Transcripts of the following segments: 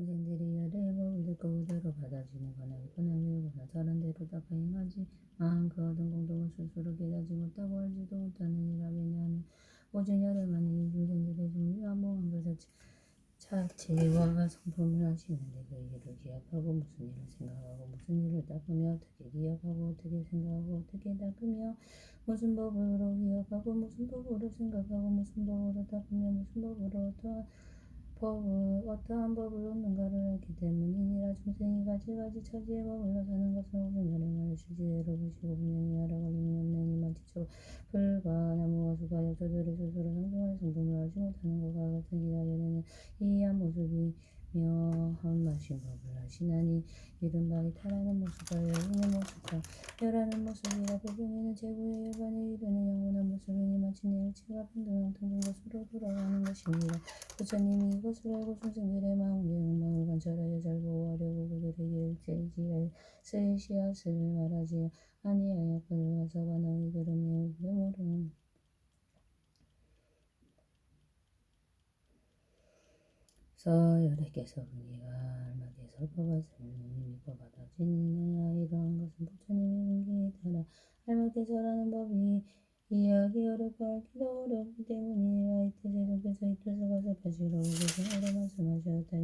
동생들이 열의 법을 듣고 그대로 받아주거나 외우거나 다른 대로 다 행하지만 그 얻은 공덕을 스스로 깨닫지 못하고 알지도 못하느니라. 왜냐하면 오직 열의만이 이 중생들의 중요한 것 자체와 성품을 아시는데 그 일을 기억하고 무슨 일을 생각하고 무슨 일을 닦으며 어떻게 기억하고 어떻게 생각하고 어떻게 닦으며 무슨 법으로 기억하고 무슨 법으로 생각하고 무슨 법으로 닦으며 무슨 법으로 어떠한 법을 얻는가를 알기 때문이니라. 중생이 가지가지 차지의 법을로 사는 것은 오직 열의만을 실제로 보시고 분명히 알아 걸림이 없는 이만 지쳐 불과 나무와 수가 역사들을 스스로 상승하여 성품을 알지 못하는 것과 같으니라. 열의는 이한 모습이며 한 마신 법을 하시나니 이른바 이탈하는 모습과 열이는 모습과 열하는 모습이라. 부분에는 제구의 열반에 이르는 영원한 모습이니 마침내 일체가 평등한 것으로 돌아가는 것입니다. 부처님이 이것을 알고 중생들의 마음의 욕망을 관찰하여 잘 보호하려고 그들에게 일제일지의 씨앗을 말하지 아니하여 그를 가서가 너희들은 매우 부모로 열애께서 우리가 알맞게 설법을 믿고 받아지느냐. 이러한 것은 부처님의 분기에 따라 알맞게 절하는 법이 이해하기 어렵고 알기도 어렵기 때문이라. 이때 제도께서 이 뜻을 가섭하시려고 계신 오래 말씀하셨다.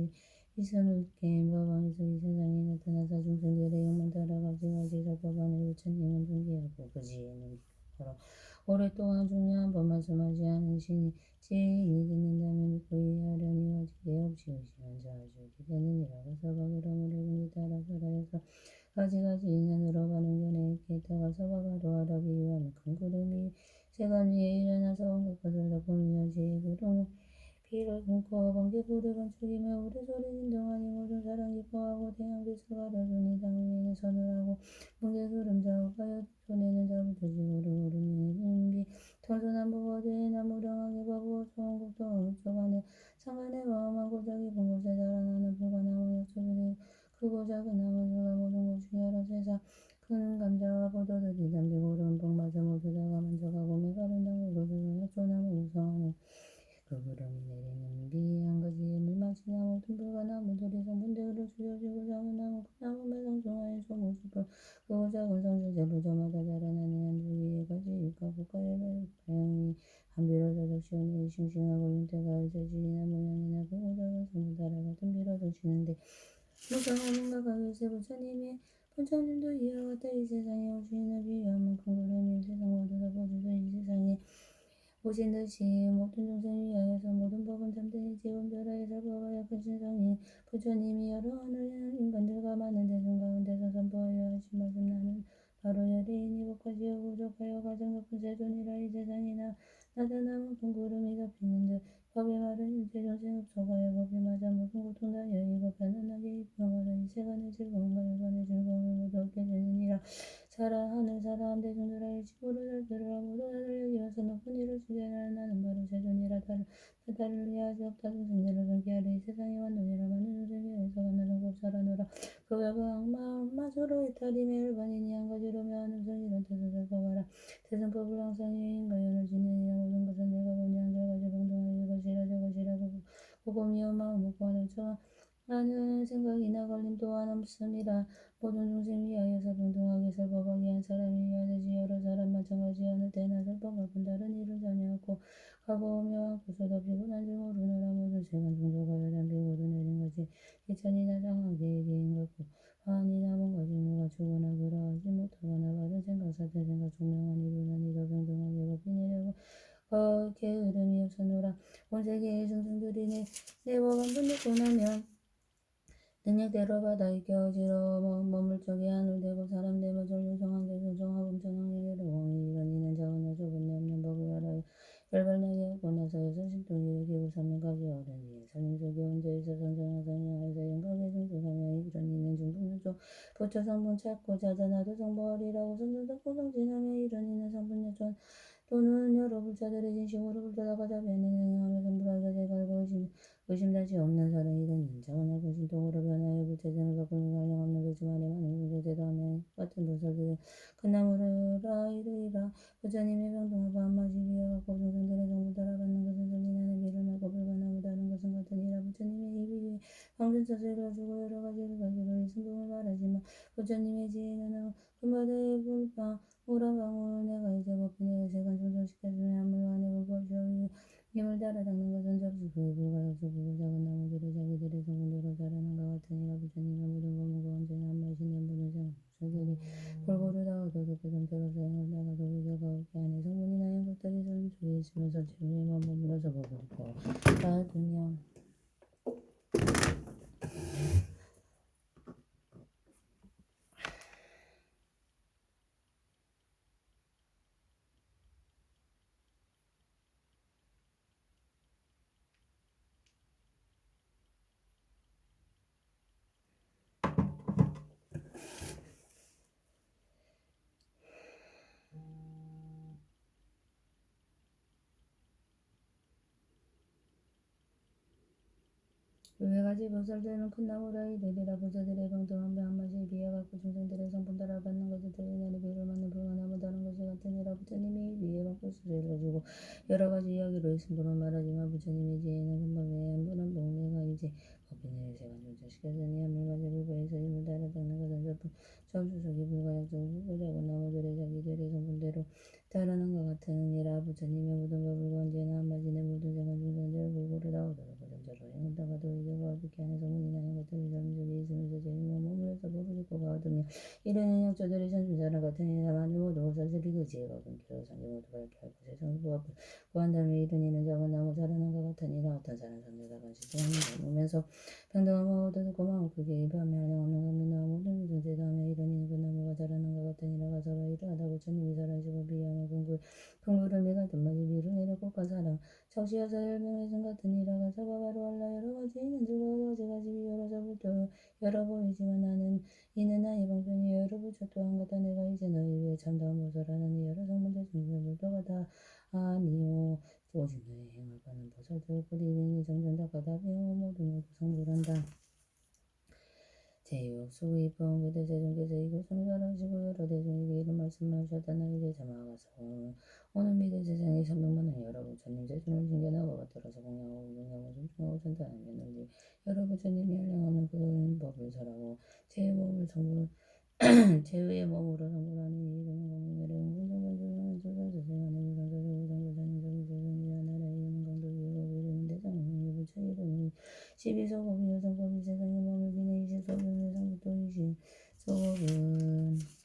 이스물게 법왕에서 이 세상에 나타나사 중생들의 욕망 따라 가지가지 설법하는 부처님은 존귀하고 그 지혜는 비로소 오랫동안 중요한 법 말씀하지 않으시니 지혜인이 듣는다면 믿고 이해하려니 지혜 없이 의심한 자 아주 기대느니라. 가서가 그러므로 분기 따라 설하여서 가지가지 인연으로 가는 견해 있게 있다가 서가가로 하라. 비유하면 큰 구름이 세간 위에 일어나서 온 것을 덮으며 지혜 구름 비를 굶고 번개 불을 건축이며 우리 소리 진동하니 모든 사람 기뻐하고 태양빛을 가려주니 땅 위에는 선을 하고 번개 구름 자욱하여 손에는 자부터지고 오르는 비 통선한 무거대에 나무량하게 바고 좋은 곡도 엄청 안에 상간에 마음한 고작이 본 곳에 자라나는 풀과 나무 약초들이 크고 작은 나무들과 모든 곳이 여러 세상 큰 감자와 포도들이 담비고 오른복 마저 모두 다가 만져가고 메가른 당구로들과 약초나무 무성하는 그 구름이 내리는 비 한 가지에 물맞이 나무 둥불과 나무들이 성분대로 줄여지고 작은 나무 큰 나무 매상 중하에 소모수풀 크고 작은 성질대로 저마다 자라나는 한두 위에 가지일까 고가의 다양히 한비로 자작 시원히 싱싱하고 윤태가 알자지나 모양이나 크고 작은 성을 따라 같은 비로도 치는데 무성하는가 가글세. 부처님도 이와 같아 이 세상에 오시는 비유한 만큼 구름이 세상 모두 다 보주도 이 세상에 오신 듯이 모든 중생을 위하여서 모든 법은 잠잠히 지원별하여 살펴가여 큰 신성이 부처님이 여러 하늘 인간들과 많은 대중 가운데서 선포하여 하신 말씀. 나는 바로 열의이니 복하시어 부족하여 가장 높은 세존이라. 이 세상에 나타나면 큰 구름이 덮이는 듯 법의 말은 일체 중생 흡속하여 법이 맞아 모든 고통 다 여의고 편안하게 입혀하라. 이 세간의 즐거움과 열반의 즐거움을 모두 얻게 되느니라. 하늘 사람 대중들아 일치보로 잘 들으라. 모두 다들 여기 와서 높은 일을 주제하라. 나는 바로 세존이라. 다를 이해하지 없다. 중생들을 경계하려 이 세상에 왔느니라. 많은 중생 위하여서 감나성법 살아노라. 그 벽은 마소로 이탈임의 열반이니 한 가지로 묘하는 성이란 뜻을 살펴봐라. 대승법을 항상 유인과 연을 지내니라. 모든 것은 내가 보니 한결같이 공동하여 이것이라 저것이라고 고고미어 마음 먹고 하는 나는 생각이나 걸림 또한 없음이라. 모든 중생 위하여서 평등하게 설법하게 한 사람이 위하듯이 여러 사람 마찬가지 어느 때나 설법하건 다른 일을 전혀 없고 가고 오며 않고 쏟아지고 난줄 모르느라. 모든 세간 종조가 열한 비고도 내린 것이 기천이나 장하게 개인 같고 화환이나 뭔가 진우가 주거나 그러하지 못하거나 받은 생각 사태 생각 총명한 이루나 니도 평등하게 법이 내려고 게으름이 없어노라. 온 세계의 중생들이 내 법한 분 듣고 나면 능력대로 바다 이겨 어지러워 머물 적에 하늘 대고 사람 대고 전류 정한계 정하금 정한계 괴로움이 이런 이는 자원나 조금이 없는 법을 알아요. 열발나게 하고 나서 여선신동이 여기고 사명까지 얻으니 설명속에 혼자에서 선정하사냐 영각의 중수사냐 이런 이는 중분요조 부처 성분 찾고 자자나도 정보하리라고 성전답고 성진하며 이런 이는 성분요조 또는 여러 불자들의 진심으로 불타다가 자비하는 행하며 성불하게 대갈고 의심다시 없는 사람이 이런 인자원하고 신통으로 변하여 부채전을 바꾸는 가령 없는 배좀 아래 많은 문제대도 하면 같은 보살들 큰 나무라 이르리라. 부처님의 병동하고 한마디 비어갖고 중생들의 정부 따라받는 것은 설리나는 비를 말고 불가나무 다른 것은 같으니라. 부처님의 입이 위에 방전차서 일어주고 여러 가지를 가지고 이 승동을 말하지만 부처님의 지혜는 금바다의 불방 오라방울 내가 이제 법인의 세간 충전시켜주는 한물만의 불법시오. 힘을 따라 닦는 것은 접수 그의 불가역수고 작은 나무들이 자기들의 성분대로 자라는 것 같으니라. 부처님의 모든 법문과 언제나 한 말씩 낸 모든 생들이 골고루 다 얻어듣고 정태로 사용을 나가도 위교가 없게 안에 성분이나 행복들이 선수에 있으면서 지금에만 머물러서 법을 받으며 외가지 보살들은 큰 나무라 이르리라. 보살들의 병동한 배 한마디에 비해갖고 중생들의 성분 따라 받는 것을 들리나니 비를 맞는 불가나무 다른 것이 같으니라. 부처님이 비에 받고 수레를 주고 여러 가지 이야기로 있음도는 말하지만 부처님의 지혜는 금방에 한 분한 동네가 이제 법인의 세간 존재시켰으니 한물맞이 불법에서 힘을 따라 닦는 것은 점수속이 불가역적이고 작은 나무들의 자기들의 성분대로 따르는 것 같으니라. 부처님의 모든 법을 언제나 한마디는 모든 세간 중생들을 골고루 다 얻어놓고 전자로 행운다가도 의교가 어떻게 하는 소문이나 행것들이 점수에 있으면서 제일모 몸으로서 법을 입고 가두며 이르는 약조들이 전주자랑 같으니라. 만일 모두 사슬이 그 지혜가 끊기로 상기 모두 밝게 하고 세상 부합을 구한 다음에 이르니는 작은 나무 자라는 것 같으니라. 어떤 사람 선대가 번식하는 몸에서 평등한 마음도 듣고 마음 크게 입하며 한영없는 강민나와 모든 존재도 하며 이르니는 그 나무가 자라는 것 같으니라. 가서라 이르하다 부처님이 살아시고 비양을 긍구름이 같은 마디 비를 내려 꽃과 사랑 적시여서 열명의 승 같으니라. 가서가 바로 알라 여러 가지 있는 즉 여러 가지 비열어서부터 여러 보이지만 나는 이는 나의 방편이 여러 부처 또한 같아 내가 이제 너희 위해 참다운 보살하는 여러 성문대 중생들도가 다 아니요 오직 너희 행을 받는 보살들 뿌리니 정전 닦아다 비용 모두 성불한다. 제육 수의법 그대 세종께서 이곳 성전하시고 여러 대중에게 이런 말씀을 하셨다나 이제 자막아서 오는 미래 세상에 300만원 여러 부처님 제중을 징견하고 받들어서 공양하고 공양을 존중하고 전달하며 널리 여러 부처님이 한량하는 그 법을 설하고 제의 몸을 성불 제의의 몸으로 성불하니 이르는 공명회를 운전건조는 조선세상하는 무상사조 우상조사는 정세상이야 나라에 이르는 강도 위협 이르는 대장은 부처 이르는 12소법이 여성법이 세상의 몸을 비내 20소법은 세상부터 20소법은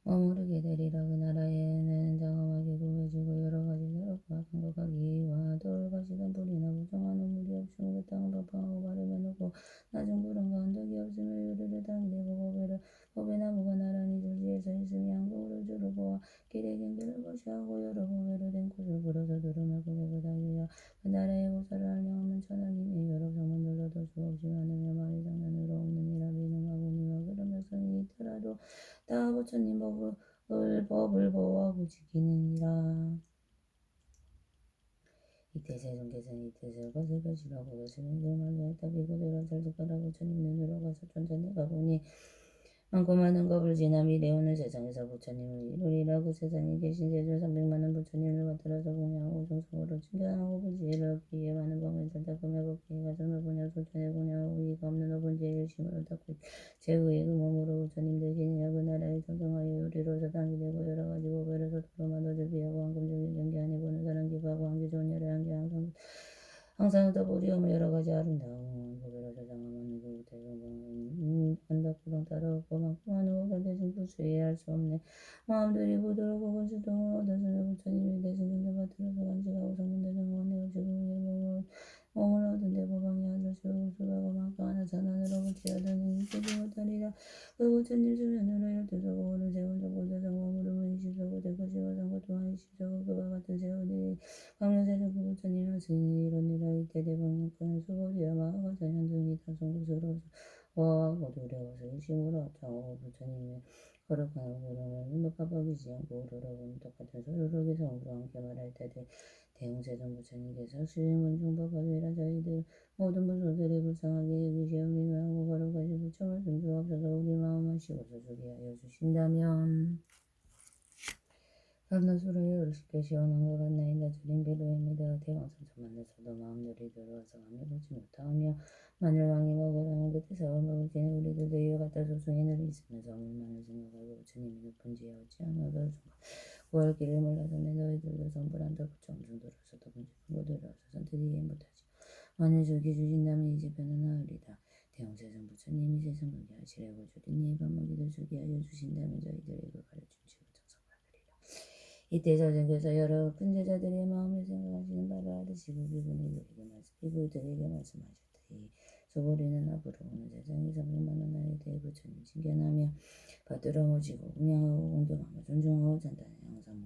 머무르게 되리라. 그 나라에는 장엄하게 구해지고 여러 가지 새롭고 악한 것과 기와 돌과 시간 불이나 부정한 우물이 없으므로 땅을 박방하고 바르며 놓고 낮은 구름과 언덕이 없으며 요르르 땅이 되고 법의 나무가 나란히 줄지에서 있으며 한국으로 주를 보아 길의 경계를 거시하고 여러 보배로 된 꽃을 불어서 두루마고 배고 다니라. 그 나라의 보살을 한량없는 천하기며 여러 성문들로도 수없이 많으며 말이 장난으로 없느니라. 비능하고니와 그런 백성이 있더라도 다 부처님 법을 보호하고 지키느니라. 이때 세종께서는 이때 설것을 벼시라고 것을 말하였다. 비고대로 설득하라. 부처님 눈으로 가서 천천히가 보니 많고 많은 겁을 지나 미래오는 세상에서 부처님을 이루리라. 그 세상에 계신 세조 300만원 부처님을 받들어서 공양하고 중성으로 칭찬하고 부지혜를 얻기 위해 많은 법을 전작금에 걷기에 가서 높은 약속전에 공양하고 이가 없는 높은 지혜를 심으로 닦고 제의의 그 몸으로 부처님 되시니라. 그 나라에 정정하여 요리로서 당이 되고 여러 가지 보배를 서투로만 얻을 비하고 황금적인 경계안에 보는 사람 기부하고 한기 좋은 열의 한계 항상 더 보리오며 여러 가지 아름다운 보배로 저장하면 그 대성공은 안덕구렁 따라오고 많고 많은 것을 대신 부수해야 할 수 없네. 마음들이 부드럽고 건수통을 얻었으며 부처님이 대신 정정과 들어서 간직하고 성문대성공은 내가 지금 몸을 얻은 대보방이 아들시고 수가고 막강한 산안으로 붙이하더니 인기지 못하리라. 그 부처님 수면으로 12서고 오는 세운정골대성 머무르면 20서고 대것이와 상고 또한 20서고 그와 같은 세월이 강명세는 그 부처님 하시니 이러니라. 이때 대방역과는 수고리와 마하가 전현등이 다성구스러워서 와하고 두려워서 의심으로 하고 부처님의 거룩한 구름을 눈높아버리지 않고 우러러보는 똑같은 소리로 개성으로 함께 말할 때 대웅세전 부처님께서 수행문중법법이라 저희들 모든 부처들이 불쌍하게 여기시어 미묘하고 거룩하신 부처를 좀 주옵소서. 우리 마음을 씌워서 주게 하여 주신다면 감나수로의 어르신께 시원한 것 같나이다. 주님 배로입니다. 대왕선천 만나서도 마음들이 들어와서 감히 보지 못하며 마늘왕이 먹으라는 그때서 먹을지는 우리들도 이와 같다. 소승의 늘이 있으면서 물만을 생각하고 부처님이 높은 지에 어찌 않아도 순간 구할 길을 몰라서네. 너희들도 성불한다. 부처 엄청 들어서도 본지 큰거 들어서 선뜻 이해 못하지. 만일 저기 주신다면 이제 변화나으리다. 대형세상 부처님이 세상 거기 하시려고 주리니 밥 먹이도 주게 하여 주신다면 저희들에게 가르침치고 정성받으리라. 이때 저승께서 여러 큰 제자들의 마음을 생각하시는 바를 알으시고 비부들에게 말씀하셨더니 소보리는 앞으로 오는 세상에 성공만한 나에 대해 부처님 칭견하며 받들어 모시고 공양하고 공경하며 존중하고 찬탄해 항상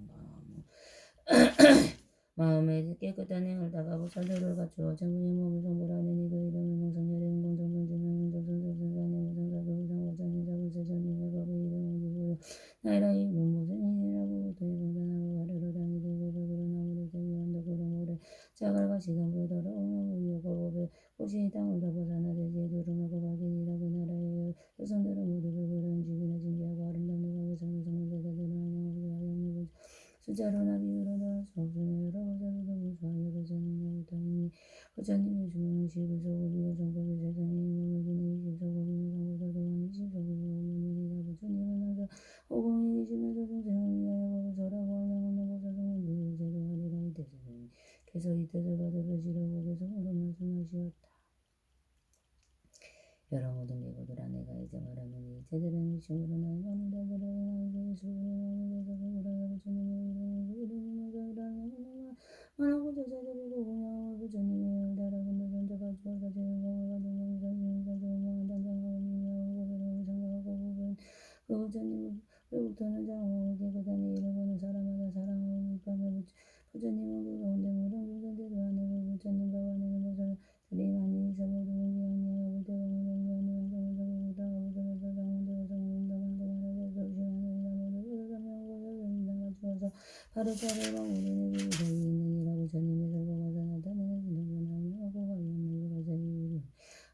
마음에 깨끗한 행을 다가고 사도를 갖추어 정부의 몸을 성불하는 이그 이름은 공성열의 공정병지는 정성성성산의 무성사도 무상고전인 자부세전인의 법의 이름은 기고요 나이라 이름 무생이라고 도의 공단하고 가르로 당이 되고 백으로 나무를 대기 언덕으로 모래 자갈과 시덤불 더러움하고 이어법에 혹시 이 땅을 덮어사나 대지에 두름하고 박인이라고 나라의 백성들은 모두 그거를 집이나 징계하고 아름다운 누가의 성을 성문 대사들은 안녕하고 하였는 숫자로나 비유로나 수 없으며 여러 가지로도 무수하여 부처님의 우타이니 부처님의 주명은 시불소급이요 정법의 세상에 머물기는 이십소급이며 성보다 도한 이십소급이며 오문이니라. 부처님은 항상 오공이 계시면서 공생을 위하여 법을 설하고 한량없는 법사성은 유유제도하리라. 이때서는 계속 이 뜻을 받아보시려고 계속으로 말씀하시었다. 여러 모든 계보들아 내가 이제 말하노니 이제들은 이심으로 나의 많은 자들을 나에게 수고를 나에게 대사고라여 부처님의 이름을 가으라며 만하고 제자들이고 공양하고 부처님의 달아본다 전자가 주어서 제공을 받은 명성신사 조명한 단장하고 미묘하고 고배를 생각하고 부분 그 부처님을 외국토는 장하고 깨끗한 이를 보는 사람마다 사랑하고 묵하며 부처님은 그 가운데 모든 공전대도 안에고 부처님과 관해는 모든 들이 많이 있어 모두 공개하니하고 대공을 공개하니 영성을 성공하다가 부처님과 장원대고 성공인다만 그만하게 조심하느니라. 모두 부처님하고 서서인장과 주어서 바르차를 마무리는 비유사이 있느니라. 부처님이 설법하사 나타내는 신성변화하며 하고 가이없는 유가사이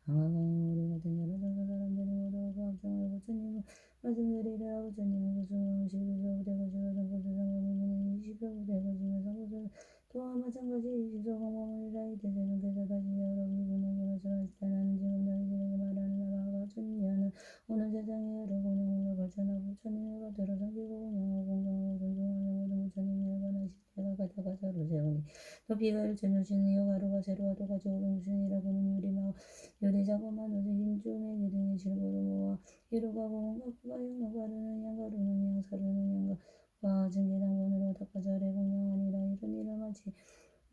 아마강의 우리 같은 여러 정사 사람들이 모두 하고 합정하여 부처님을 말씀드리라. 부처님은 그 수명은 십일소고 대거시가 성고세상법이면 이십소고 대거시며 성고세 또한 마찬가지 이십소공법이라. 이때세존께서 다시 여러 이분에게 말씀하시되 나는 지금 너희들에게 말하는 나라가 천년은 오는 세상에 여러 공양물로 발전하고 부처님을 받들어 섬기고 공양하고 공경하고 존중하며 모든 부처님의 일관하실 때가 가다가 서로 세우니 높이가 일천육신이요 가루가 세로와 똑같이 오백육신이라고는 요리자고만 오직 인주매기 등의 실고로 모아 이루가고 온갖가 영가가루는 양가루는 양사루는 양가와 증기당본으로 닦아자래 공양하니라. 이런 일을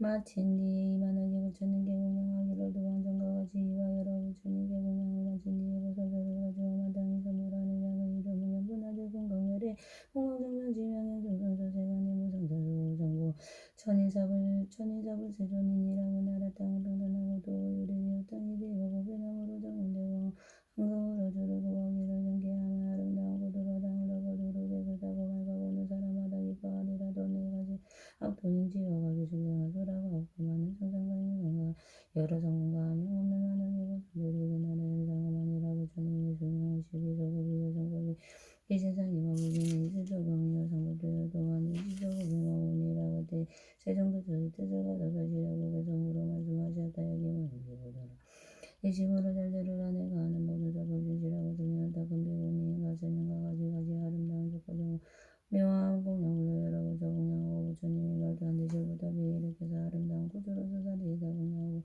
마친 뒤에 이만하게 부처님께 공양하기를 도안전과 같이 이와 여러 부처님께 공양을 마친 뒤에 보살펴를 가지고 마땅히 선물하는 양의 이름은 연분하되 건강열의 공강정변지명의 정성서세간의 무상사소 정보 천인사불 세존이니라고. 나라 땅은 평탄하고 또 유리되어 땅이 되고 보배나무로 정원되고 황금으로 주를 구하기를 경계하며 아름다운 구두로 땅을 덮어두루 깨끗하고 맑아보는 사람마다 기뻐하리라. 또 네가지 악도인지와 가기 수명한 소라가 없고 많은 천상과 인간과 여러 성문과 한영 없는 하늘의 보살들이 그 나라의 상엄하니라. 부처님의 수명은 십이소급이요 정법이 이 세상에 머무기는 이십소금이요 성불들도 또한 이십소급이 머무니라. 그때 세종부처의 뜻을 받아가시려고 개성으로 말씀하셨다. 여기 모임기 보더라. 이심으로 잘 들으라. 내가 하는 모든 작업을 진실하고 중요하다. 금비군이 가서님과 가지가지 아름다운 조건을 묘한 공양으로 여러 부처 공양하고 부처님이 말도 안 되실 보답이 이렇게서 아름다운 구두로서 자리에다 공양하고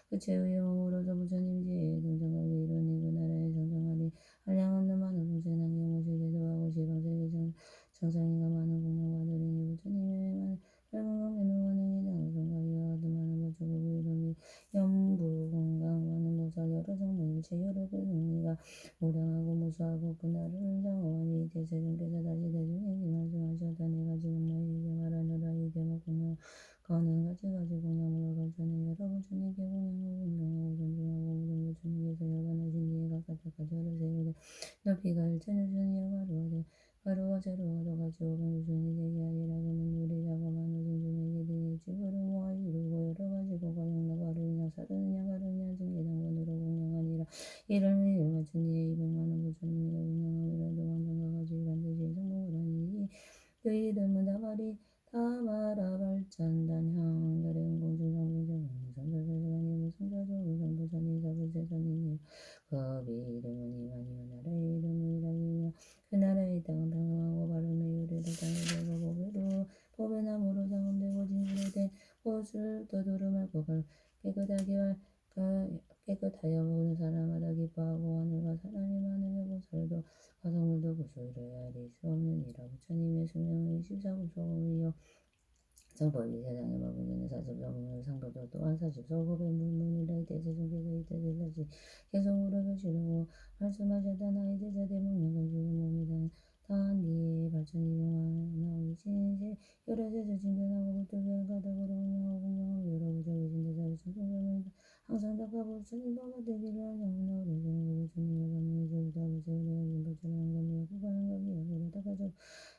그 최후의 몸으로서 부처님 지혜에 등장하게 이루니 그 나라에 성장하리. 한량없는 많은 공생한 경우시 제도하고 시방세계 정상이가 많은 공양받으리니 부처님의 밝은 강변은 환영의 장성과 이와 같은 많은 보초고 이름이 연부건강 많은 보살 여러 성모 일체 여러 그 승리가 무량하고 무수하고 그날을 장엄하니. 이때 세존께서 다시 대중에게 말씀하셨다. 내가 지금 너희에게 말하노라. 이게 공양 거는 가지가지 공양으로 발전해 여러 부처님께 공양하고 공경하고 존중하고 모든 부처님께서 열반하신 뒤에 각각 가지를 세우되 높이가 일천육천이여 가루와 재료와 똑같이 오백육천이 되게 하리라. 그는 유리자고만 오신 중에게 등의 집으로 모아 이름을 맞춘 뒤에 200만원 부처님이 운영하기라도 왕정과 가지 반드시 성공을 하니 그 이름은 다마라 발전단형 열애운 공중성공정 성자세상이 무성자조 우성부전이 사부세선이니 그 이름은 이만이요 나라의 이름은 이라이며 그 나라의 땅은 평강하고 바름의 유래를 땅에 되고 법의 나무로 장엄되고 진실에 된 곳을 두루말고 깨끗하여 모든 사람마다 기뻐하고 하늘과 사람이 많으며 보살도 가성물도 구수를 알릴 수 없느니라. 부처님의 수명은 24구소이요 정법이 세상에 머무르는 40병을 상도도 또한 40서급의 물문이라 이때제중께서 이때제사시 계속으로 계시르고 말씀하셨다. 나의 제자 대목령 건축은 몸이다. 다한 뒤에 발전이용하나 이신세 여러 세자 진견하고 불도교한 가닥으로 운영하고 여러 부적이신 대사를 천성하면서 항상 닦아보 부처님 법가 되기를 하나오나 오래전에 부처님의 반응에서부터 부처님의 법처럼 한감이야 구간한 감이야 그래 닦아줘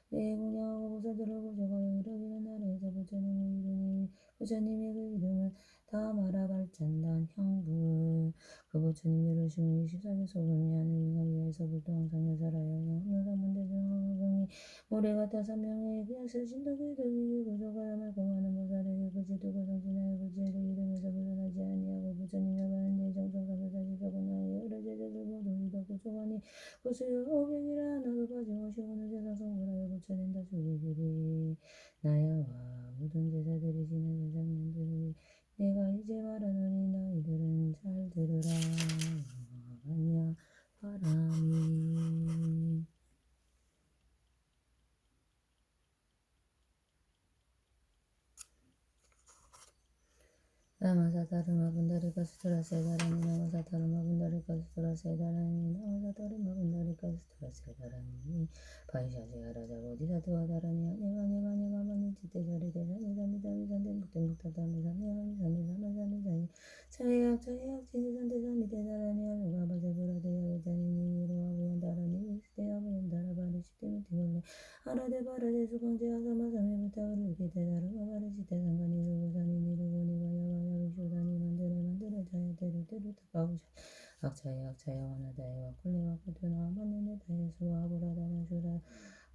내 공양하고 보살들을 보셔가요 이러기는 나라에서 부처님의 이름이 부처님의 그 이름은 다 말아 발전단 형부 그 부처님 여러심을 24개 소금이 하는 인간위에서부터 항상 여사라요 없는 사문대중 항공이 모래 같아 삼명의 그야슬 신덕의 덕이 구조가야 말고 많은 보살에게 그지두고 정진하여 그지의 이름에서 벗어나지 아니하고 부처님 여가는 내 정성 340억 나의 여러 제자들 모두 이덕고 조관이 구수여 오백이라 나도 빠짐없이오는 세상 성불하여 부처된다 주기길이 나야와 모든 제자들이 지는 세상년들이 내가 이제 말하노니 너희들은 잘 들으라 아냐 바람이 나마사 다르마 분다리카 수트라 세다라니 나마사 다르마 분다리카 수트라 세다라니 나마사 다르마 분다리카 수트라 세다라니 바이샤지 하라자 보디사트와 다라니 아네마네마네마마니 지테자리 대사니사미사미산데 묵대묵타타미사미사미사미사미사미 차이약 지니산대사미 대다라니 아누가 바세브라데야 베자니니 이로하부얀 다라니 미스테야부얀 다라바리 시테미티골레 아라데 바라데 수강제 아사마사미 부타우르 이케테다르마 바리시테 상가니 루고사니 니루고니가야와야 쇼다니 만들어 자야 때로 타가우샤 악차야 와나다야 와콜레와 코토나 만네네 다예수와 보라다나 쇼라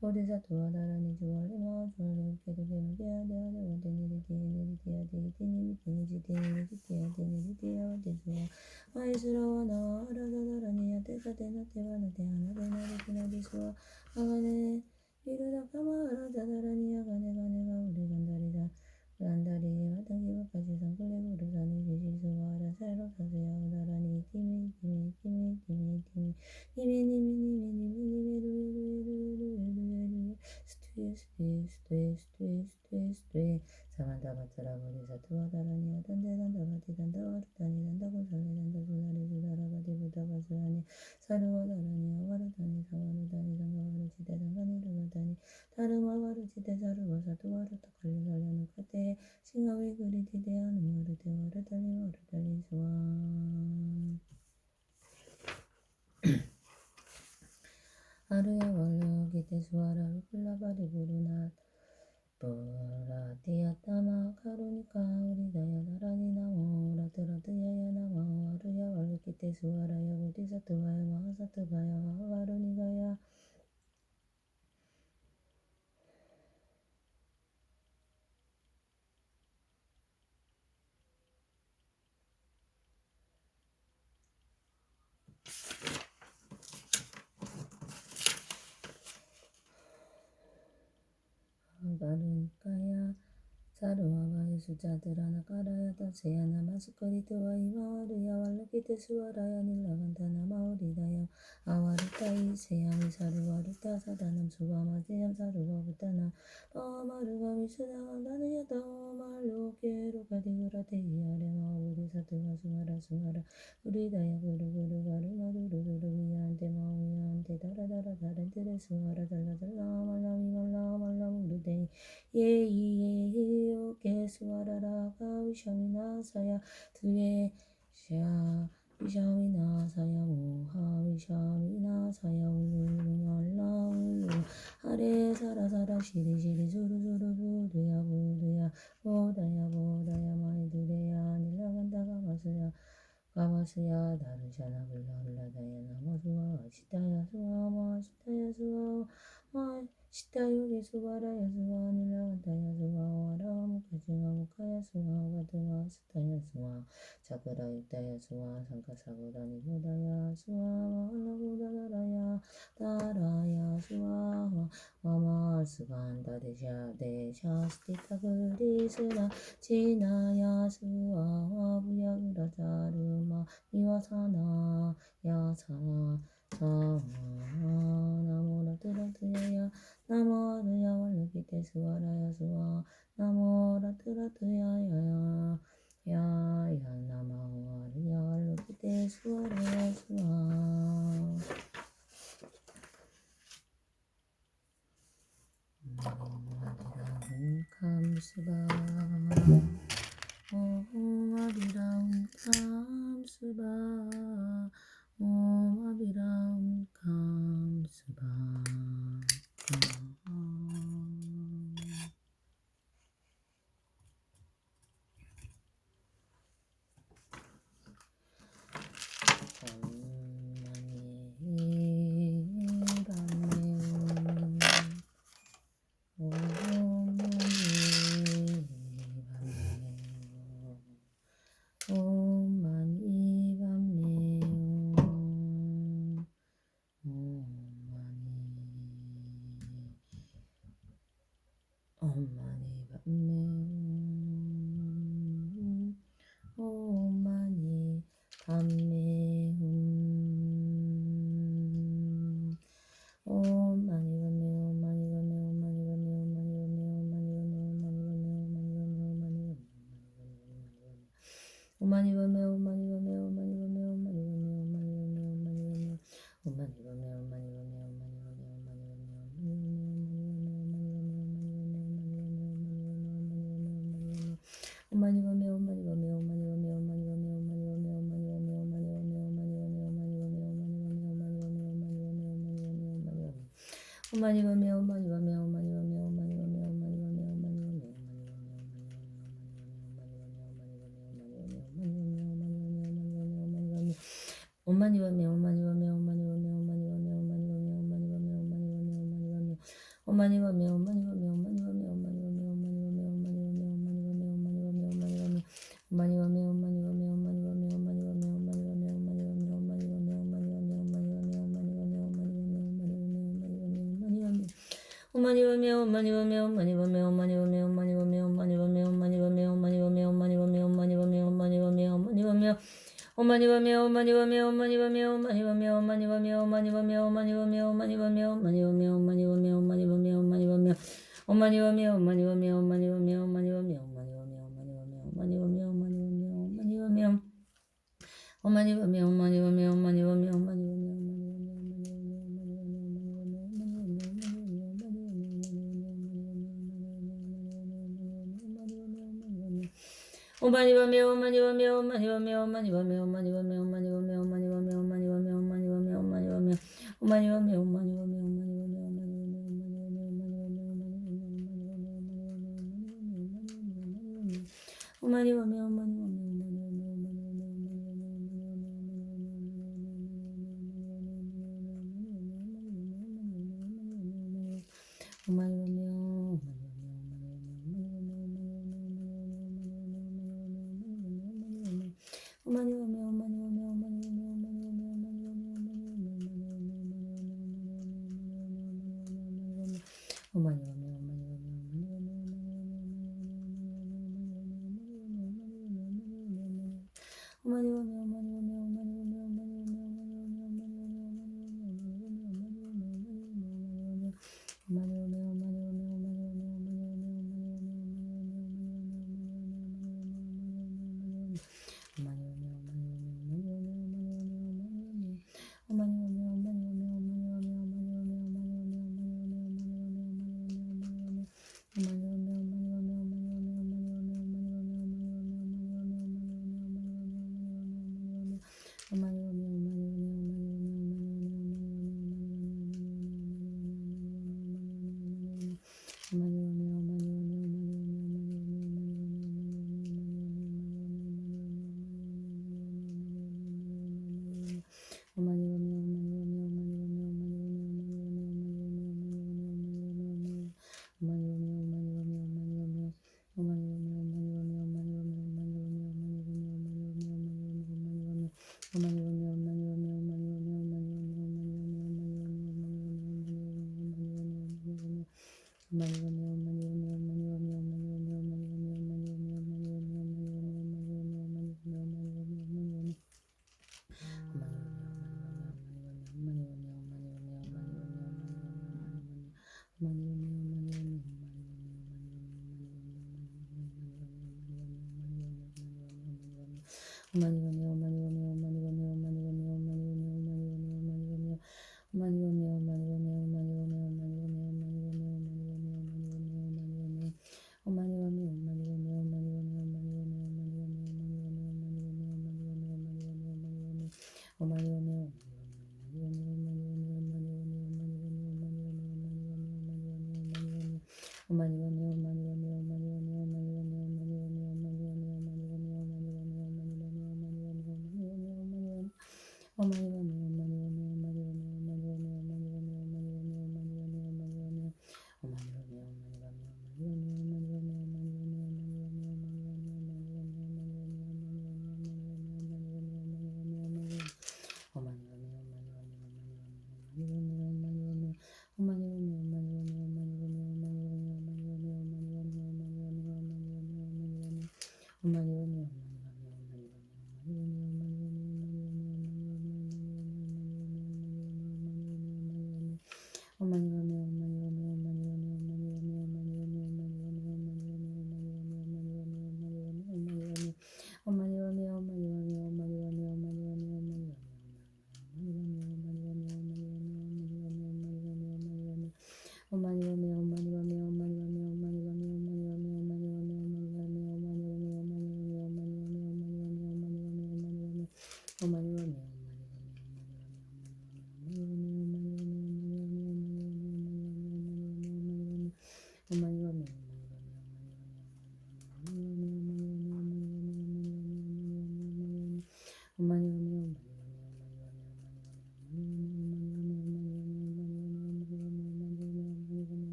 보디사토와 다라니 주알레마 주알레 우케도게노 게야데아데 와데니리티에니리티아데이티니지티에니리티아데니리티아 와데수와 마이스라와 나와 아라다다라니야 테사테나테바나테하나데나리티나디수와 아가네 이르다카마 아라다다라니야 가네가네가 우리 간다리에 마땅기박까지 산골레고 루산이 지시수와 아라사이로 사수야 오다라니 티미 스투에 사만다바트라 보리사투와 다라니야 단대단다바티 단다와르다니 단다고살레 단다수나리 주다라바디 부다바스라니 사르와 다라니야 와르다니 사와르다니 상가와르치대 상가니르바다니 다르마와르치대 사르와사투와르타 관리살라는 카테 싱하위 그리티데아는 와르달리 수와 아루야 월로 기테수아라 위플라바리 부르나 보라티아타마 카루니카 우리다야 나라니 나모 라트라트야야 나모 아루야 월로 기테수아라야 보디사투바야 마하사투바야 와루니가야 바루니까야 사르와바의 수자드라나 까라야 다세야나 마스코리트와 이마와르야 왈라키테 수와라야 닐라간타나 마오리다야 아와르타이 세야미 사르와르타 사다남 수바마세얌 사르와부타나 바마르가 미스나간다느야 다마르오케로 가디그라테이아레 마오리사트가 수마라 우리다야 구르가르마두르르비야한테 마오야한테 다라다라 다렌테레 수마라 달라달라 말라미 우르데이 예이예이요 게스와라라가 위샤미나사야 드에 샤 위샤미나사야 모하 위샤미나사야 울루알라 아래 사라사라 시리시리 수루수루 부두야 보다야 마이두레야 닐라간다가 가스야 가마스야 다르샤나 불라불라다야 나마수와 시타야 수와 마 시타야 수와 마 시타요게 수바라야 수와 닐라간타야 수와 와라무카지마 무카야 수와 바드마 스타야 수와 사쿠라 육다야 수와 상카사쿠라 니보다야 수와 마알라보다다라야 다라야 수와 와마 스간다 데샤 스티타 그리스라 지나야 수와 부야그라 자르마 이와사나 야사나 나모라 트라트야야 나모르야 월르기테 수와라야 수와 나모라 트라트야야 야야 나마와르야 월르기테 수와라야 수와 감수바 오마비라운 감수바 오마비라운 감수바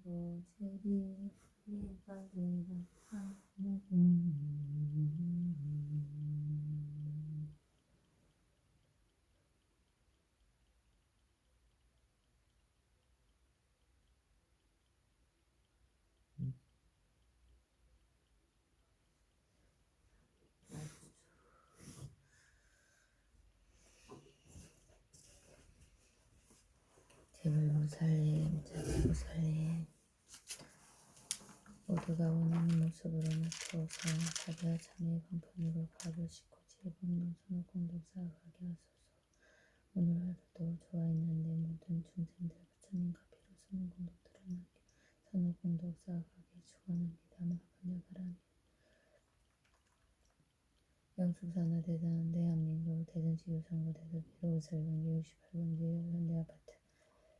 제리 리바리바 제불보살님, 제불보살님, 모두가 원하는 모습으로 나타오사 자비와 참회의 방편으로 가르시고 지혜방문 선호공덕 쌓아가게 하소서. 오늘 하루도 좋아했는데 모든 중생들 부처님 가피로 선호공덕들을 남겨 선호공덕 쌓아가게 축원합니다. 마반야가라니 영숙산하 대전 대한민국 대전시 유성구 대도비로 오살번기 68번지 현대아파트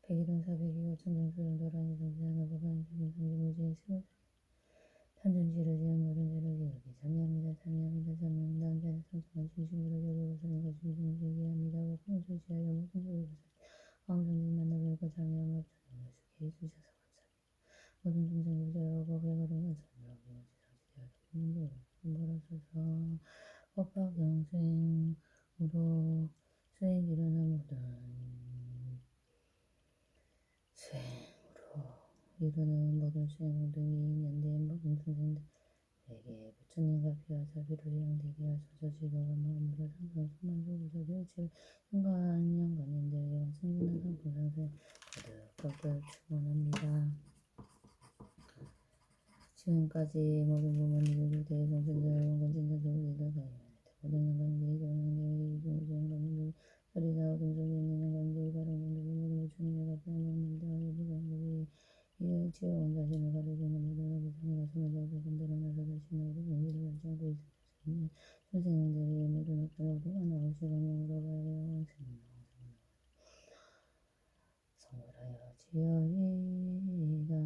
102동 402호 청정수용 도란이 동지하나 법안적인 성지무지인 스무 탄전지를 지은 모든 죄를 지우기 참여합니다. 참여합니다. 참여합니다. 언제나 성성한 중심으로 결국을 사는 것이 중심이기합니다. 공소지하여 모든 죄를 마음성진 만나보니까 참여함을 주님을 주게 해주셔서 감사합니다. 모든 중생들 자유하고 배가른 건설을 하고 지상지대하여 있는 도를 벌어서서 법학영생으로 수행 일어난 모든 수행으로 이루는 모든 수행을 등이 연대인 모든 중생들에게 부처님과 피와 자비로 이용되게 하소서. 지도가 마음으로 상상 수만소구서 일칠 현관인들에게 왕생분한 상품상생 거듭 축원합니다. 지금까지 모든 부모님들 교대의 정신들 원건진들 우리들 모든 영광들이 동행되어 이중우주영광들 소리나와 동속에 있는 영광들이 바라보는 모든 부처님의 가피한 영광들 부광들이 이의 지혜원 자신을 가리키는 모든 어부상이나 수모자들 건드려 나서 자신의 모든 용기를 갖지 않고 있는 선생님들이 모든 어떤 모두가 나오시 광명으로 바라여 왕생을 성불하여 지어이다.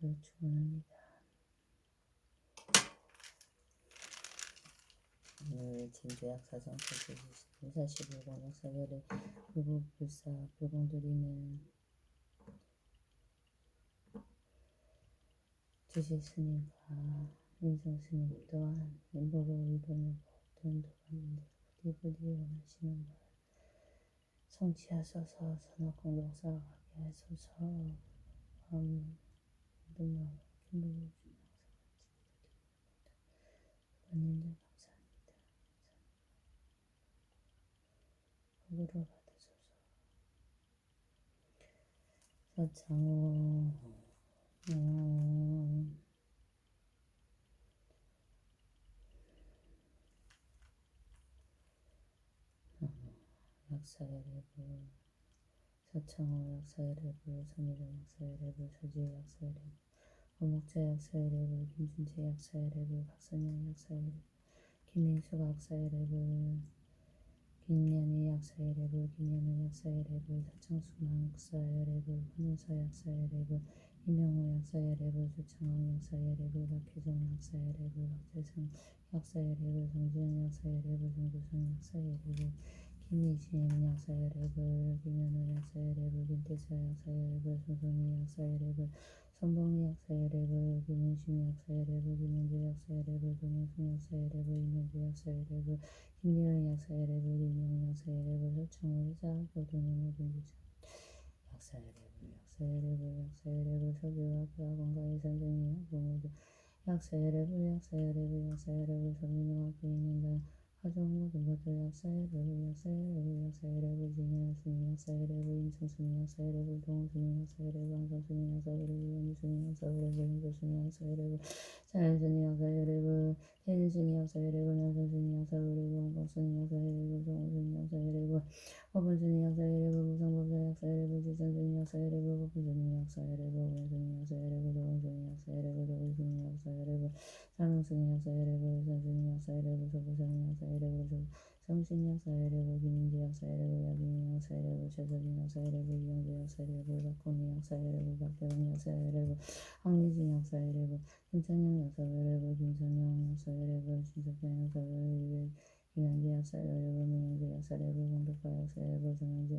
거듭 축원합니다. 오늘 진주약사정 설계주신 45권 약사별의 불국불사 불공드리는 주실스님과 인성스님 또한 인보로 이번을 모든 도반님들 부디부디 원하시는 바 성취하소서. 선악공덕 쌓아가게 하소서. 마음 모든 마음 기쁨을 주시는 도반님들 감사합니다. 복으로 받으소서. 서창호 약사열애불 서창호 약사열애불 선희정 약사열애불 서지혜 약사열애불 오목자 약사열애불 김준채 약사열애불 박선영 약사열애불 김민수가 약사열애불 김연희 약사열애불 김연우 약사열애불 서창수만 약사열애불 권은서 약사열애불 이명호 약사열애불 조창원 약사열애불 박혜정 약사열애불 박재성 약사열애불 정지현 약사열애불 정주선 약사열애불 김미심 약사열애불 김연우 약사열애불 김태사 약사열애불 손송희 약사열애불 선봉희 약사열애불 김은심 약사열애불 김현주 약사열애불 김영순 약사열애불 임현주 약사열애불 김예은 약사열애불 김영 약사열애불 서청호 회사 고등의 모든 부자 약사열애불 서교학과 건강의 선생님 모두 약사열애불 서민호학교 있는 가족 모든 것들 약사열애불 진여스님 약사열애불 임성스님 약사열애불 동호스님 약사열애불 황성스님 약사열애불 연주스님 약사열애불 현조스님 약사열애불 자연스님 약사열애불 태진스님 약사열애불 남선스님 약사열애불 홍광스님 약사열애불 정호스님 약사열애불 법원스님 약사열애불 무상법사 약사열애불 지선스님 약사열애불 법원스님 약사열애불 원스님 약사열애불 도원스님 약사열애불 도원스님 약사열애불 사명스님 약사열애불 선스님 약사열애불 서부사님 약사열애불 성신 약사열애불 김인지 약사열애불 야빈 약사열애불 최서진 약사열애불 이영재 약사열애불 박건희 약사열애불 박대원 약사열애불 황미진 약사열애불 김찬영 약사열애불 김선영 약사열애불 진석장 약사열애불 김현지 약사열애불 민영재 약사열애불 공덕파 약사열애불 정현지